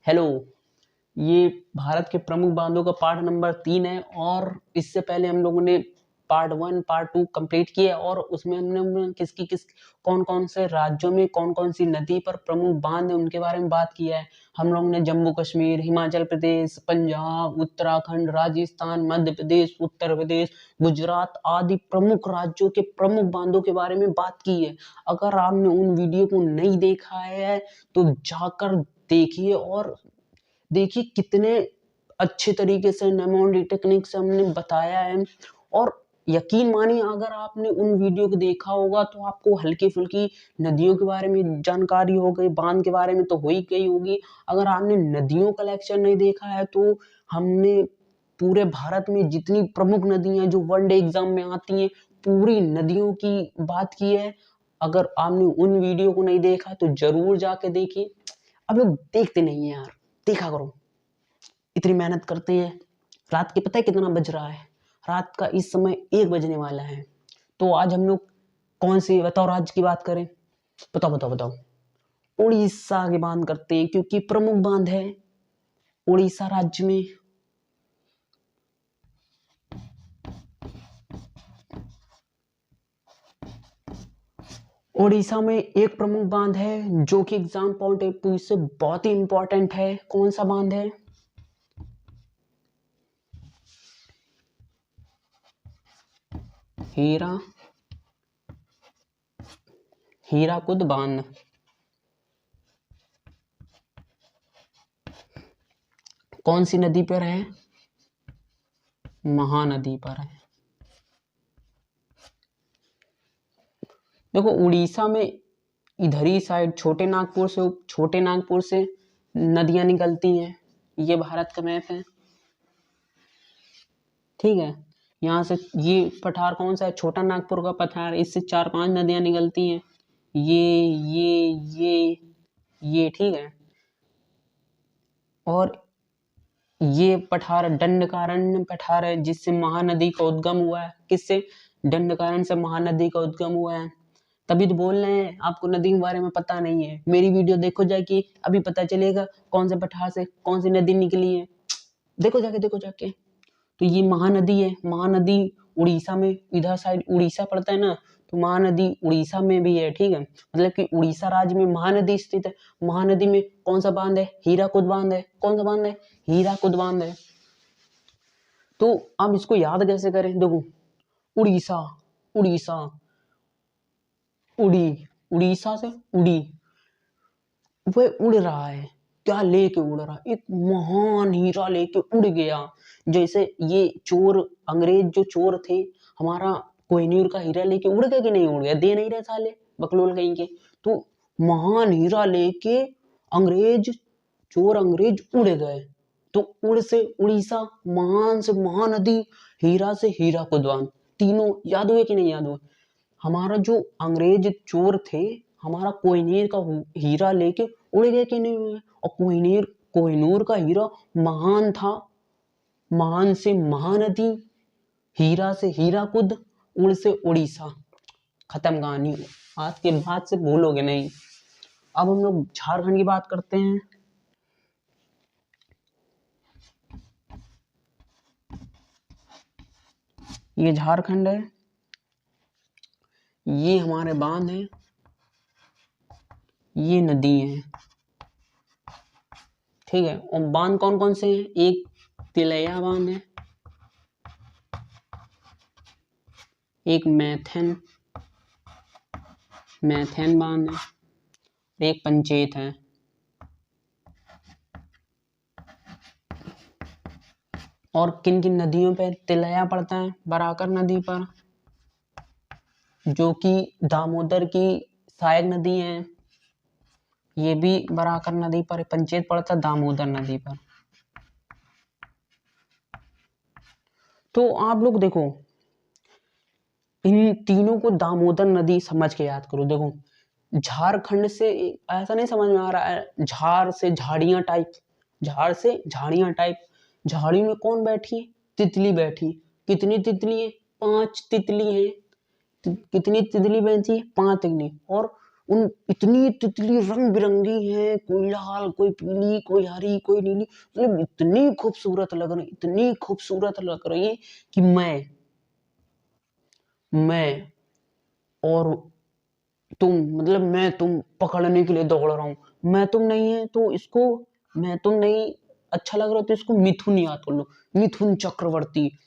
Hello. ये भारत के प्रमुख बांधों का पार्ट नंबर 3 है और इससे पहले हम लोगों ने पार्ट 1 पार्ट 2 कंप्लीट किया और उसमें हमने कौन कौन से राज्यों में कौन कौन सी नदी पर प्रमुख बांध है उनके बारे में बात किया है। हम लोगों ने जम्मू कश्मीर, हिमाचल प्रदेश, पंजाब, उत्तराखंड, राजस्थान, मध्य प्रदेश, उत्तर प्रदेश, गुजरात आदि प्रमुख राज्यों के प्रमुख बांधों के बारे में बात की है। अगर आपने उन वीडियो को नहीं देखा है तो जाकर देखिए और देखिए कितने अच्छे तरीके से नेमोनिक टेक्निक से हमने बताया है। और यकीन मानिए अगर आपने उन वीडियो को देखा होगा तो आपको हल्की फुल्की नदियों के बारे में जानकारी हो गई, बांध के बारे में तो हो ही गई होगी। अगर आपने नदियों का लेक्चर नहीं देखा है तो हमने पूरे भारत में जितनी प्रमुख नदियां जो वनडे एग्जाम में आती हैं पूरी नदियों की बात की है। अगर आपने उन वीडियो को नहीं देखा तो जरूर जाके देखिए। अब लोग देखते नहीं है यार, देखा करो। इतनी मेहनत करते हैं। रात के पता है कितना बज रहा है? रात का इस समय 1 बजने वाला है। तो आज हम लोग कौन सी बताओ राज्य की बात करें? बताओ बताओ बताओ। उड़ीसा की बात करते हैं क्योंकि प्रमुख बांध है उड़ीसा राज्य में। उड़ीसा में एक प्रमुख बांध है जो कि एग्जाम पॉइंट ऑफ व्यू से बहुत ही इंपॉर्टेंट है। कौन सा बांध है? हीराकुद बांध। कौन सी नदी पर है? महानदी पर है। देखो उड़ीसा में इधर ही साइड छोटे नागपुर से नदियां निकलती हैं। ये भारत का मैप है, ठीक है। यहाँ से ये पठार कौन सा है? छोटा नागपुर का पठार। इससे 4-5 नदियां निकलती हैं। ये ठीक है। और ये पठार दंडकारण्य पठार है जिससे महानदी का उद्गम हुआ है। किससे? दंडकारण्य से महानदी का उद्गम हुआ है। तभी तो बोल रहे हैं आपको नदी के बारे में पता नहीं है। मेरी वीडियो देखो जाके, अभी पता चलेगा कौन से पठार से कौन सी नदी निकली है। देखो जाके। तो ये महानदी है। महानदी उड़ीसा में, इधर साइड उड़ीसा पड़ता है ना, तो महानदी उड़ीसा में भी है, ठीक है। मतलब कि उड़ीसा राज्य में महानदी स्थित है। महानदी में कौन सा बांध है? हीराकुद बांध है। कौन सा बांध है? हीराकुद बांध है। तो अब इसको याद कैसे करें? देखो उड़ीसा, उड़ीसा, उड़ीसा से उड़ी, वह उड़ रहा है। क्या लेके उड़ रहा? एक महान हीरा लेके उड़ गया। जैसे ये चोर, अंग्रेज जो चोर थे, हमारा कोहिनूर का हीरा लेके उड़ गया कि नहीं उड़ गया? दे नहीं रहे साले बकलोल कहीं के। तो महान हीरा लेके अंग्रेज उड़ गए। तो उड़ से उड़ीसा, महान से महानदी, हीरा से हीराकुद बांध, तीनों याद हुए कि नहीं याद हुए? हमारा जो अंग्रेज चोर थे हमारा कोहिनूर का हीरा लेके उड़ गए कि नहीं हुए? और कोहिनूर का हीरा महान था। महान से महानदी, हीरा से हीराकुद, उड़ से उड़ीसा। खत्म कहानी। आज के बाद से भूलोगे नहीं। अब हम लोग झारखंड की बात करते हैं। ये झारखंड है, ये हमारे बांध है, ये नदी है, ठीक है। और बांध कौन कौन से हैं? एक तिलैया बांध है, एक मैथन बांध है, एक पंचेत है। और किन किन नदियों पे तिलैया पड़ता है? बराकर नदी पर, जो कि दामोदर की सहायक नदी है। ये भी बराकर नदी पर। पंचेत पड़ता है दामोदर नदी पर। तो आप लोग देखो इन तीनों को दामोदर नदी समझ के याद करो। देखो झारखंड से ऐसा नहीं समझ में आ रहा है झाड़ से झाड़ियां टाइप, झाड़ से झाड़ियां टाइप। झाड़ी में कौन बैठी? तितली बैठी। कितनी तितली है? 5 तितली है। कितनी तितली बैठी है? 5 तितली। और उन इतनी तितली रंग बिरंगी है, कोई लाल, कोई पीली, कोई हरी, कोई नीली, मतलब इतनी खूबसूरत लग रही, इतनी खूबसूरत लग रही है कि मैं और तुम, मतलब मैं तुम पकड़ने के लिए दौड़ रहा हूँ। मैं तुम नहीं है तो इसको, मैं तुम नहीं अच्छा लग रहा तो इसको मिथुन याद कर लो, मिथुन चक्रवर्ती।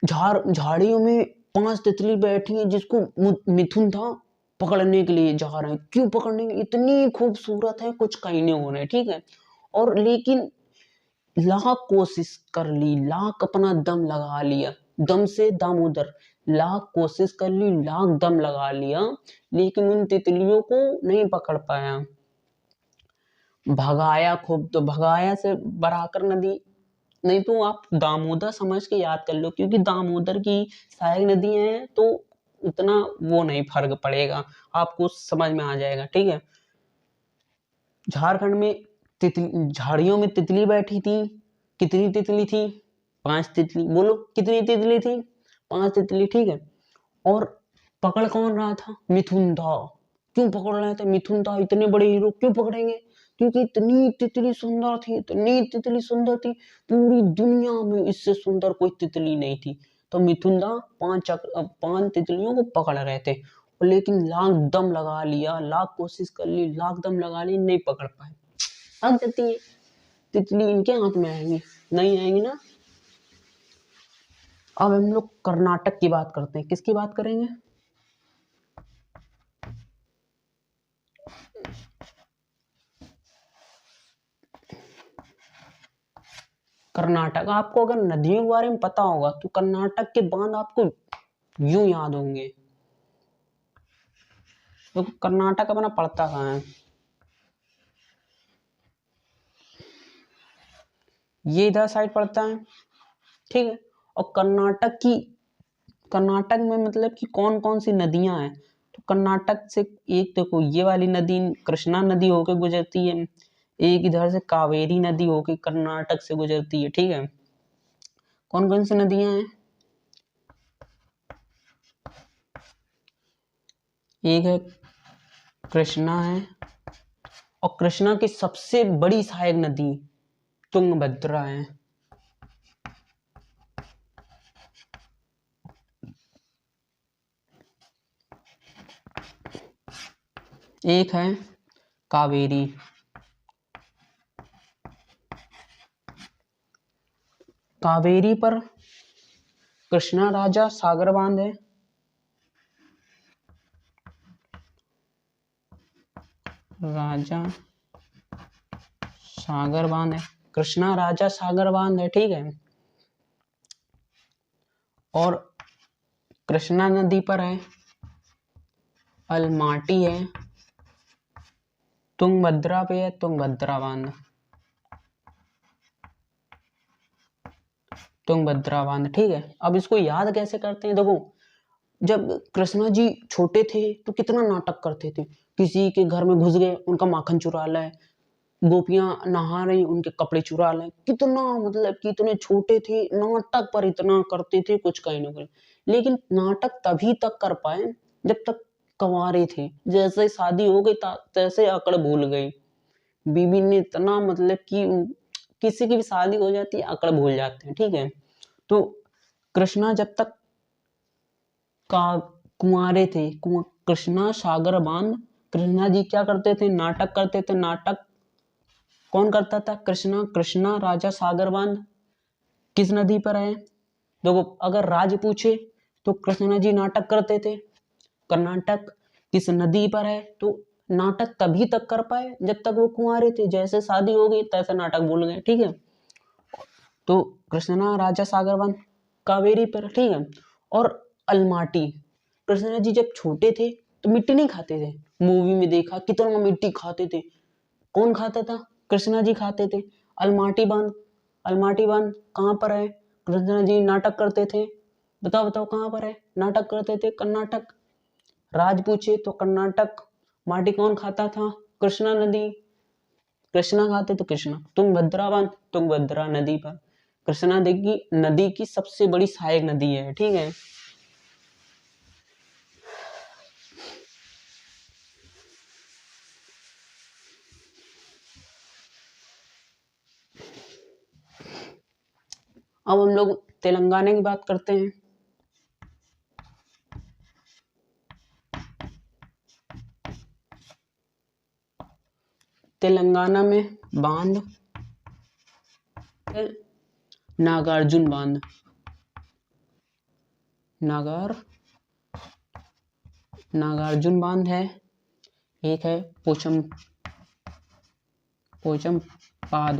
झाड़ियों में 5 तितली बैठी है जिसको मिथुन था पकड़ने के लिए जा रहे हैं। क्यों पकड़ने के लिए? इतनी खूबसूरत है, कुछ कहीं नहीं हो रहे, ठीक है। और लेकिन लाख कोशिश कर ली, लाख अपना दम लगा लिया, दम से दामोदर, लाख कोशिश कर ली, लाख दम लगा लिया, लेकिन उन तितलियों को नहीं पकड़ पाया। भगाया खूब, तो भगाया से बराकर नदी, नहीं तो आप दामोदर समझ के याद कर लो, क्योंकि दामोदर की सहायक नदी है तो उतना वो नहीं फर्क पड़ेगा, आपको समझ में आ जाएगा, ठीक है। झारखंड में झाड़ियों में तितली बैठी थी। कितनी तितली थी? 5 तितली। बोलो कितनी तितली थी? 5 तितली, ठीक है। और पकड़ कौन रहा था? मिथुन था। क्यों पकड़ रहे थे? मिथुन था, इतने बड़े हीरो क्यों पकड़ेंगे? क्योंकि इतनी तितली सुंदर थी, इतनी तितली सुंदर थी, पूरी दुनिया में इससे सुंदर कोई तितली नहीं थी। तो मिथुन था 5 तितलियों को पकड़ रहे थे, लेकिन लाख दम लगा लिया, लाख कोशिश कर ली, लाख दम लगा ली, नहीं पकड़ पाए। अब जाती है तितली इनके हाथ में आएंगी? नहीं आएंगी ना। अब हम लोग कर्नाटक की बात करते हैं। किसकी बात करेंगे? कर्नाटक। आपको अगर नदियों के बारे में पता होगा तो कर्नाटक के बांध आपको यूं याद होंगे। तो कर्नाटक अपना पड़ता कहाँ है? ये इधर साइड पड़ता है, ठीक है। और कर्नाटक में मतलब कि कौन कौन सी नदियां हैं? तो कर्नाटक से एक देखो ये वाली नदी कृष्णा नदी होकर गुजरती है, एक इधर से कावेरी नदी होकर कर्नाटक से गुजरती है, ठीक है। कौन कौन सी नदियां हैं? एक है कृष्णा है, और कृष्णा की सबसे बड़ी सहायक नदी तुंगभद्रा है। एक है कावेरी। कावेरी पर कृष्णा राजा सागर बांध है, राजा सागर बांध है, कृष्णा राजा सागर बांध है, ठीक है। और कृष्णा नदी पर है अलमाटी है, तुंगभद्रा पे है तुंगभद्रा बांध, तुंगभद्रा बांध, ठीक है। अब इसको याद कैसे करते हैं? देखो जब कृष्णा जी छोटे थे तो कितना नाटक करते थे, किसी के घर में घुस गए, उनका माखन चुरा लाए, गोपियां नहा रही, उनके कपड़े चुरा लाए, कितना मतलब कि इतने छोटे थे, नाटक पर इतना करते थे, कुछ कहीं ना कहीं। लेकिन नाटक तभी तक कर पाए जब तक कंवारे थे। जैसे शादी हो गई तैसे अकड़ भूल गई। बीबी ने इतना मतलब कि किसी की भी शादी हो जाती है अकड़ भूल जाते हैं, ठीक है। तो कृष्णा जब तक का कुंवारे थे, कृष्णा सागर बांध, कृष्णा जी क्या करते थे? नाटक करते थे। नाटक कौन करता था? कृष्णा। कृष्णा राजा सागर बांध किस नदी पर है? देखो अगर राज पूछे तो कृष्णा जी नाटक करते थे। कर्नाटक किस नदी पर है? तो नाटक तभी तक कर पाए जब तक वो कुंवारे थे, जैसे शादी हो गई तैसे नाटक भूल गए, ठीक है। तो कृष्णा राजा सागर बांध कावेरी पर, ठीक है। और अलमाटी, कृष्णा जी जब छोटे थे तो मिट्टी नहीं खाते थे, मूवी में देखा कितना मिट्टी खाते थे। कौन खाता था? कृष्णा जी खाते थे। अलमाटी बांध, अलमाटी बांध कहाँ पर है? कृष्णा जी नाटक करते थे। बताओ बताओ कहाँ पर है? नाटक करते थे कर्नाटक। राज पूछे तो कर्नाटक। माटी कौन खाता था? कृष्णा नदी, कृष्णा खाते तो कृष्णा। तुंगभद्रा बांध, तुंगभद्रा नदी पर। कृष्णा नदी की सबसे बड़ी सहायक नदी है, ठीक है। अब हम लोग तेलंगाना की बात करते हैं। तेलंगाना में बांध नागार्जुन बांध, नागार्जुन बांध है, एक है पोचमपाद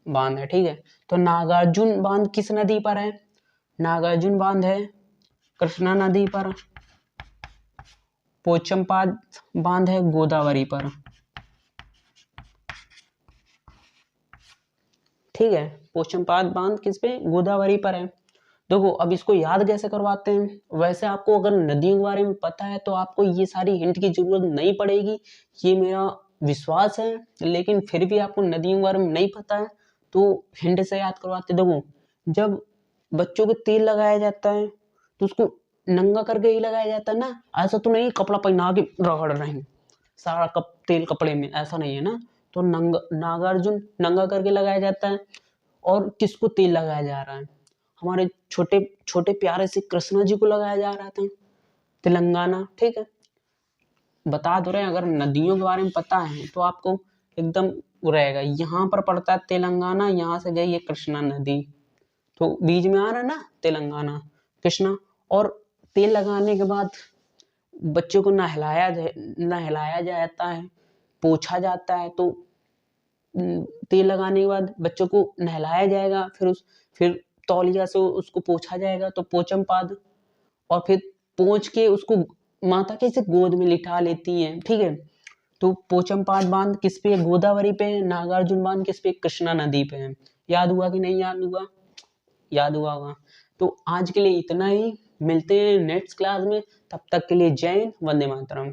बांध है, ठीक है। तो नागार्जुन बांध किस नदी पर है? नागार्जुन बांध है कृष्णा नदी पर, पोचमपाद बांध है गोदावरी पर, ठीक है। पोचमपाद बांध किस पे? गोदावरी पर है। देखो अब इसको याद कैसे करवाते हैं। वैसे आपको अगर नदियों के बारे में पता है तो आपको ये सारी हिंट की जरूरत नहीं पड़ेगी, ये मेरा विश्वास है। लेकिन फिर भी आपको नदियों के बारे में नहीं पता है तो हिंट से याद करवाते। देखो जब बच्चों को तेल लगाया जाता है तो उसको नंगा करके ही लगाया जाता है ना, ऐसा तो नहीं कपड़ा पहना के रगड़ रहे हैं सारा तेल कपड़े में, ऐसा नहीं है ना। तो नागार्जुन नंगा करके लगाया जाता है। और किसको तेल लगाया जा रहा है? हमारे छोटे छोटे प्यारे से कृष्णा जी को लगाया जा रहा था, तेलंगाना, ठीक है। बता दो रहे हैं, अगर नदियों के बारे में पता है तो आपको एकदम रहेगा। यहाँ पर पड़ता है तेलंगाना, यहाँ से गई है कृष्णा नदी, तो बीच में आ रहा है ना तेलंगाना कृष्णा। और तेल लगाने के बाद बच्चों को नहलाया जाता है, पोछा जाता है। तो तेल लगाने के बाद बच्चों को नहलाया जाएगा, फिर तौलिया से उसको पोछा जाएगा, तो पोचम पाद। और फिर पोंछ के उसको माता कैसे गोद में लिटा लेती हैं, ठीक है। तो पोचम पाद बांध किस पे? गोदावरी पे। नागार्जुन बांध किस पे? कृष्णा नदी पे है। याद हुआ कि नहीं याद हुआ? याद हुआ होगा। तो आज के लिए इतना ही, मिलते हैं नेक्स्ट क्लास में। तब तक के लिए जय हिंद, वंदे मातरम।